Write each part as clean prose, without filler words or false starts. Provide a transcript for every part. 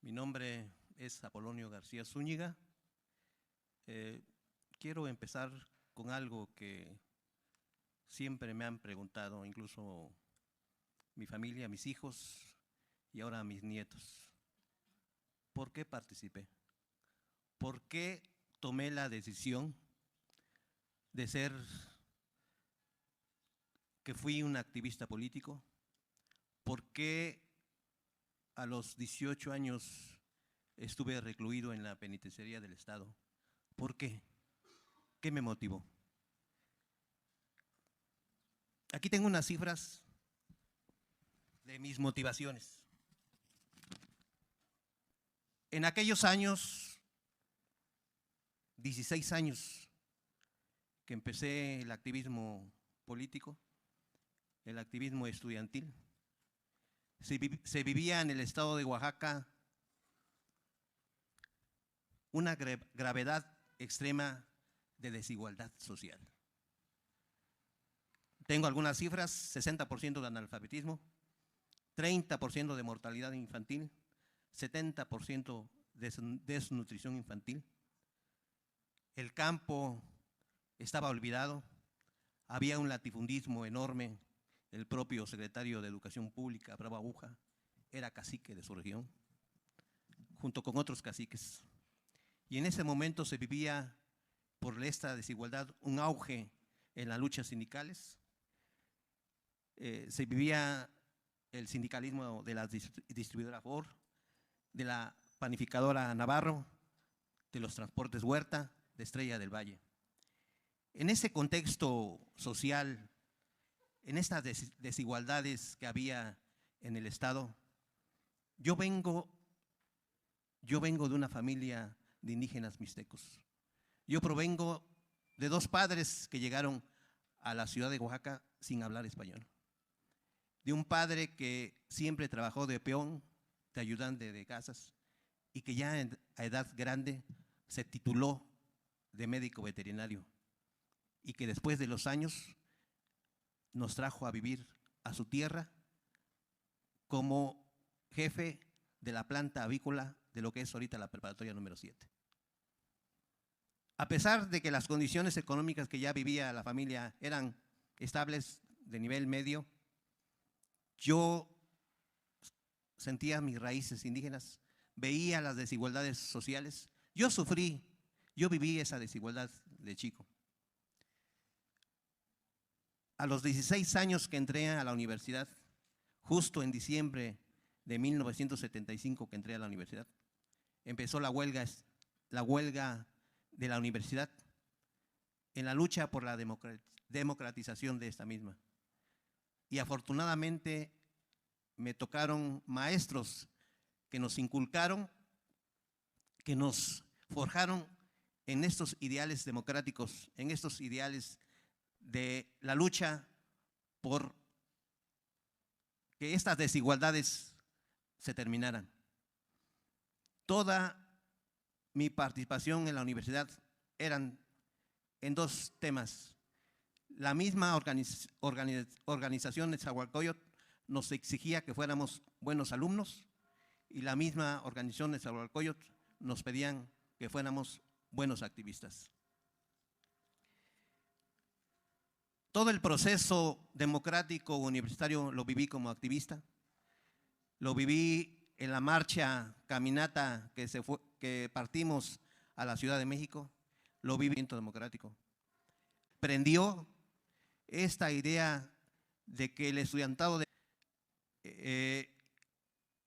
Mi nombre es Apolonio García Zúñiga. Quiero empezar con algo que siempre me han preguntado, incluso mi familia, mis hijos y ahora mis nietos. ¿Por qué participé? ¿Por qué tomé la decisión de que fui un activista político? ¿Por qué a los 18 años estuve recluido en la penitenciaría del Estado? ¿Por qué? ¿Qué me motivó? Aquí tengo unas cifras de mis motivaciones. En aquellos años, 16 años que empecé el activismo político, el activismo estudiantil, se vivía en el estado de Oaxaca una gravedad extrema de desigualdad social. Tengo algunas cifras: 60% de analfabetismo, 30% de mortalidad infantil, 70% de desnutrición infantil. El campo estaba olvidado, había un latifundismo enorme. El propio secretario de Educación Pública, Bravo Aguja, era cacique de su región, junto con otros caciques. Y en ese momento se vivía, por esta desigualdad, un auge en las luchas sindicales. Se vivía el sindicalismo de la distribuidora Ford, de la panificadora Navarro, de los transportes Huerta, de Estrella del Valle. En ese contexto social, en estas desigualdades que había en el Estado, yo vengo de una familia de indígenas mixtecos. Yo provengo de dos padres que llegaron a la ciudad de Oaxaca sin hablar español. De un padre que siempre trabajó de peón, de ayudante de casas, y que ya a edad grande se tituló de médico veterinario, y que después de los años nos trajo a vivir a su tierra como jefe de la planta avícola de lo que es ahorita la preparatoria número 7. A pesar de que las condiciones económicas que ya vivía la familia eran estables, de nivel medio, yo sentía mis raíces indígenas, veía las desigualdades sociales. Yo viví esa desigualdad de chico. A los 16 años que entré a la universidad, justo en diciembre de 1975 que entré a la universidad, empezó la huelga de la universidad en la lucha por la democratización de esta misma. Y afortunadamente me tocaron maestros que nos inculcaron, que nos forjaron en estos ideales democráticos, en estos ideales de la lucha por que estas desigualdades se terminaran. Toda mi participación en la universidad eran en dos temas. La misma organización de Nezahualcóyotl nos exigía que fuéramos buenos alumnos, y la misma organización de Nezahualcóyotl nos pedían que fuéramos buenos activistas. Todo el proceso democrático universitario lo viví como activista. Lo viví en la marcha, caminata que partimos a la Ciudad de México. Lo viví en el movimiento democrático. Prendió esta idea de que el estudiantado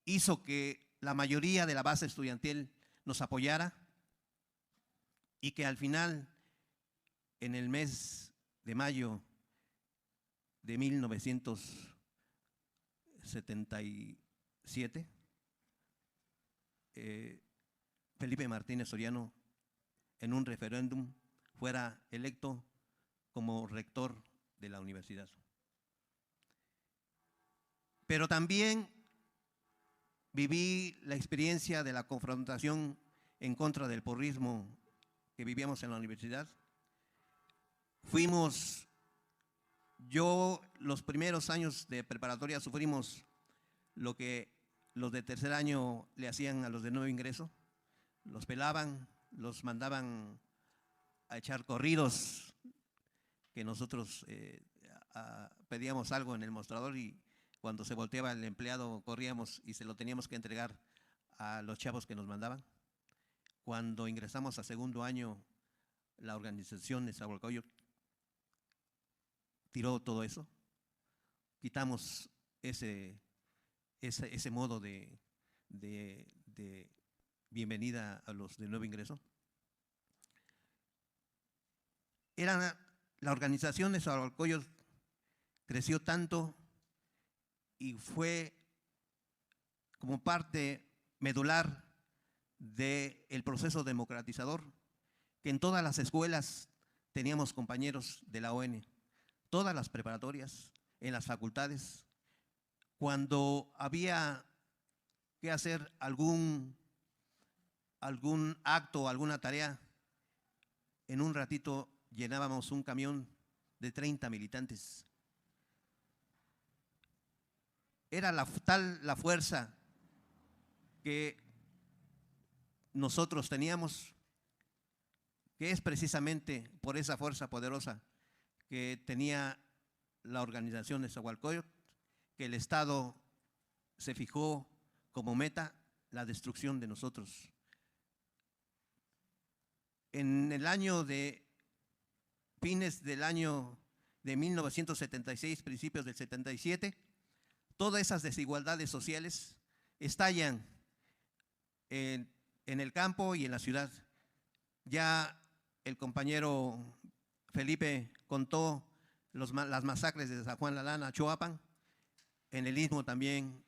hizo que la mayoría de la base estudiantil nos apoyara, y que al final, en el mes de mayo de 1977, Felipe Martínez Soriano, en un referéndum, fuera electo como rector de la universidad. Pero también viví la experiencia de la confrontación en contra del porrismo que vivíamos en la universidad. Los primeros años de preparatoria sufrimos lo que los de tercer año le hacían a los de nuevo ingreso, los pelaban, los mandaban a echar corridos, que nosotros pedíamos algo en el mostrador y cuando se volteaba el empleado corríamos y se lo teníamos que entregar a los chavos que nos mandaban. Cuando ingresamos a segundo año, la organización de Nezahualcóyotl tiró todo eso, quitamos ese modo de bienvenida a los de nuevo ingreso. La organización de Nezahualcóyotl creció tanto y fue como parte medular del proceso democratizador, que en todas las escuelas teníamos compañeros de la ON, todas las preparatorias, en las facultades. Cuando había que hacer algún acto, alguna tarea, en un ratito llenábamos un camión de 30 militantes. Era tal la fuerza que nosotros teníamos, que es precisamente por esa fuerza poderosa que tenía la organización de Nezahualcóyotl, que el Estado se fijó como meta la destrucción de nosotros. En el año fines del año de 1976, principios del 77, todas esas desigualdades sociales estallan en el campo y en la ciudad. Ya el compañero Felipe contó las masacres de San Juan La Lana, Choapan. En el Istmo también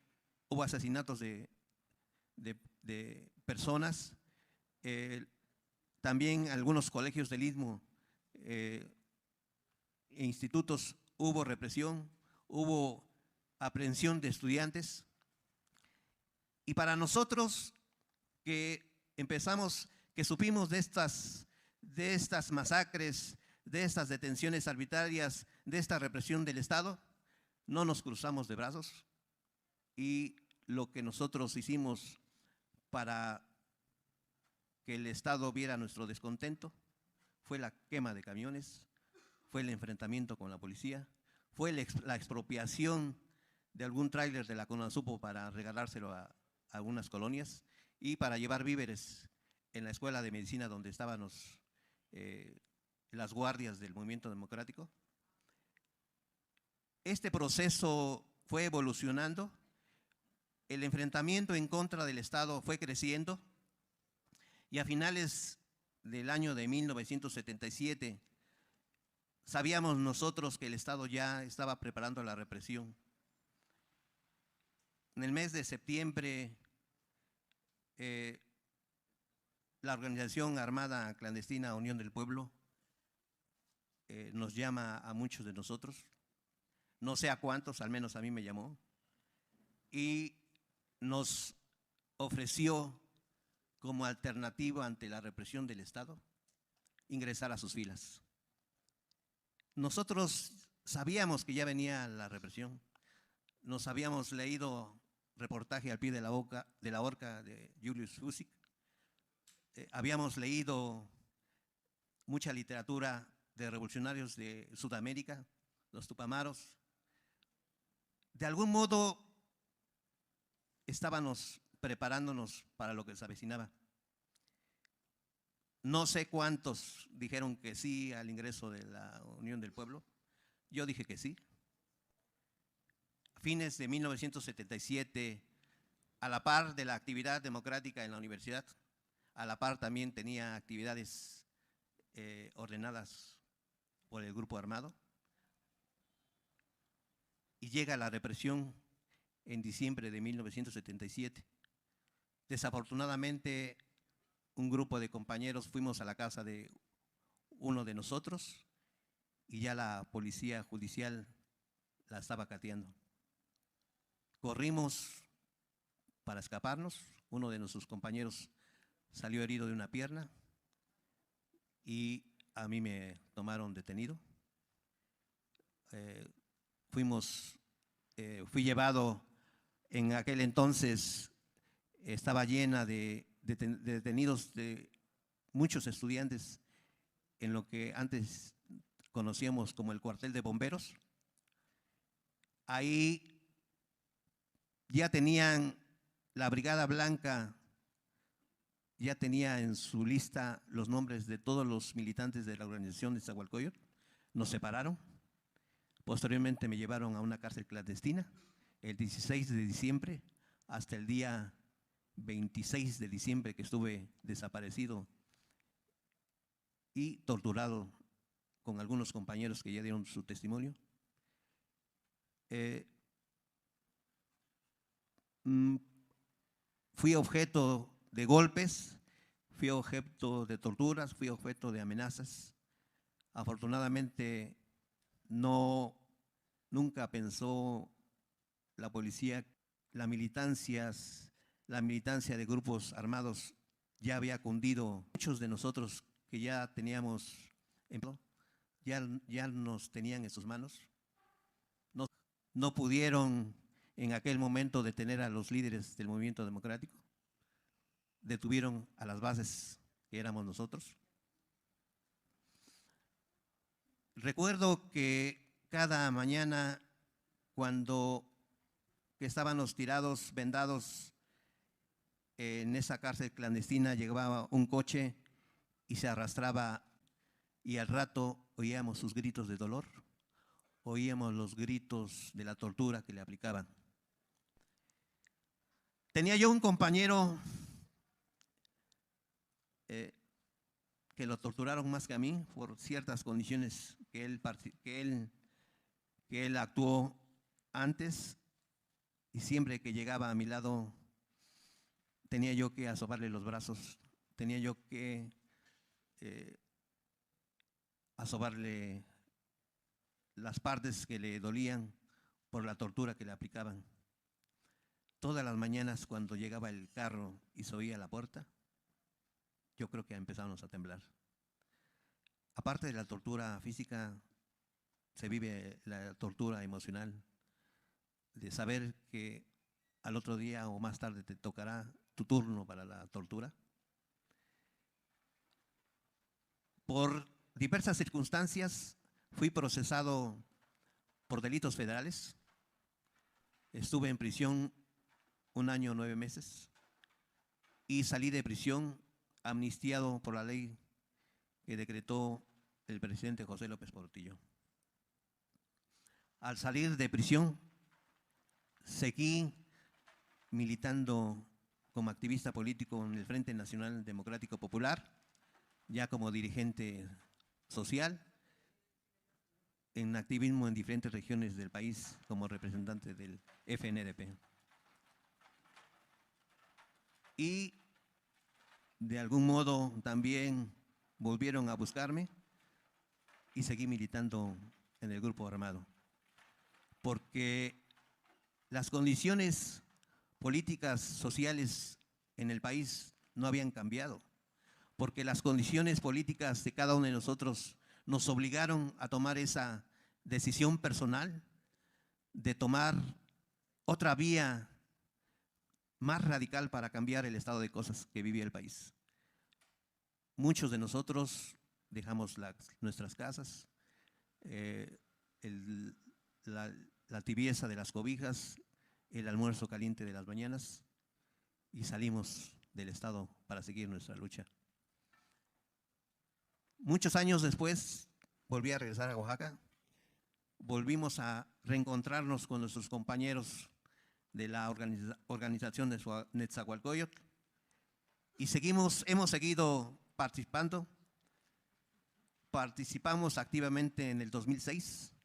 hubo asesinatos de personas. También algunos colegios del Istmo e institutos hubo represión, hubo aprehensión de estudiantes. Y para nosotros que supimos de estas masacres, de estas detenciones arbitrarias, de esta represión del Estado, no nos cruzamos de brazos, y lo que nosotros hicimos para que el Estado viera nuestro descontento fue la quema de camiones, fue el enfrentamiento con la policía, fue la expropiación de algún tráiler de la CONASUPO para regalárselo a algunas colonias y para llevar víveres en la escuela de medicina donde estaban las guardias del movimiento democrático. Este proceso fue evolucionando, el enfrentamiento en contra del Estado fue creciendo y a finales del año de 1977 sabíamos nosotros que el Estado ya estaba preparando la represión. En el mes de septiembre, la organización armada clandestina Unión del Pueblo nos llama a muchos de nosotros, no sé a cuántos, al menos a mí me llamó, y nos ofreció como alternativa ante la represión del Estado ingresar a sus filas. Nosotros sabíamos que ya venía la represión, nos habíamos leído reportaje al pie de la horca de Julius Fuchs, habíamos leído mucha literatura de revolucionarios de Sudamérica, los Tupamaros. De algún modo estábamos preparándonos para lo que se avecinaba. No sé cuántos dijeron que sí al ingreso de la Unión del Pueblo. Yo dije que sí. A fines de 1977, a la par de la actividad democrática en la universidad, a la par también tenía actividades ordenadas por el grupo armado. Y llega la represión en diciembre de 1977. Desafortunadamente, un grupo de compañeros fuimos a la casa de uno de nosotros y ya la policía judicial la estaba cateando. Corrimos para escaparnos, uno de nuestros compañeros salió herido de una pierna y a mí me tomaron detenido. Fui llevado En aquel entonces estaba llena de detenidos, de muchos estudiantes en lo que antes conocíamos como el cuartel de bomberos. Ahí ya tenían la Brigada Blanca, ya tenía en su lista los nombres de todos los militantes de la organización de Nezahualcóyotl. Nos separaron. Posteriormente me llevaron a una cárcel clandestina el 16 de diciembre hasta el día 26 de diciembre, que estuve desaparecido y torturado con algunos compañeros que ya dieron su testimonio. Fui objeto de golpes, fui objeto de torturas, fui objeto de amenazas. Afortunadamente nunca pensó la policía, la militancia de grupos armados ya había cundido. Muchos de nosotros que ya teníamos empleo, ya nos tenían en sus manos. No pudieron en aquel momento detener a los líderes del movimiento democrático. Detuvieron a las bases que éramos nosotros. Recuerdo que cada mañana, cuando estábamos tirados, vendados en esa cárcel clandestina, llegaba un coche y se arrastraba, y al rato oíamos sus gritos de dolor, oíamos los gritos de la tortura que le aplicaban. Tenía yo un compañero que lo torturaron más que a mí por ciertas condiciones que él actuó antes, y siempre que llegaba a mi lado tenía yo que asobarle los brazos, tenía yo que asobarle las partes que le dolían por la tortura que le aplicaban. Todas las mañanas cuando llegaba el carro y se oía la puerta, yo creo que empezábamos a temblar. Aparte de la tortura física, se vive la tortura emocional, de saber que al otro día o más tarde te tocará tu turno para la tortura. Por diversas circunstancias fui procesado por delitos federales. Estuve en prisión 1 año 9 meses y salí de prisión amnistiado por la ley que decretó el presidente José López Portillo. Al salir de prisión, seguí militando como activista político en el Frente Nacional Democrático Popular, ya como dirigente social, en activismo en diferentes regiones del país como representante del FNDP. Y de algún modo también volvieron a buscarme y seguí militando en el grupo armado, porque las condiciones políticas, sociales en el país no habían cambiado, porque las condiciones políticas de cada uno de nosotros nos obligaron a tomar esa decisión personal de tomar otra vía más radical para cambiar el estado de cosas que vivía el país. Muchos de nosotros dejamos nuestras casas, la tibieza de las cobijas, el almuerzo caliente de las mañanas, y salimos del estado para seguir nuestra lucha. Muchos años después volví a regresar a Oaxaca, volvimos a reencontrarnos con nuestros compañeros de la organización de Nezahualcóyotl y hemos seguido participando. Participamos activamente en el 2006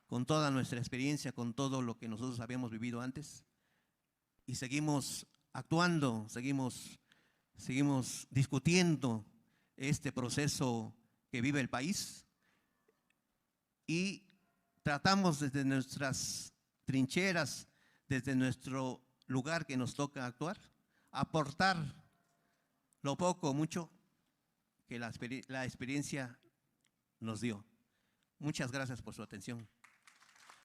con toda nuestra experiencia, con todo lo que nosotros habíamos vivido antes, y seguimos actuando, seguimos discutiendo este proceso que vive el país, y tratamos desde nuestras trincheras, desde nuestro lugar que nos toca actuar, aportar lo poco o mucho que la experiencia nos dio. Muchas gracias por su atención.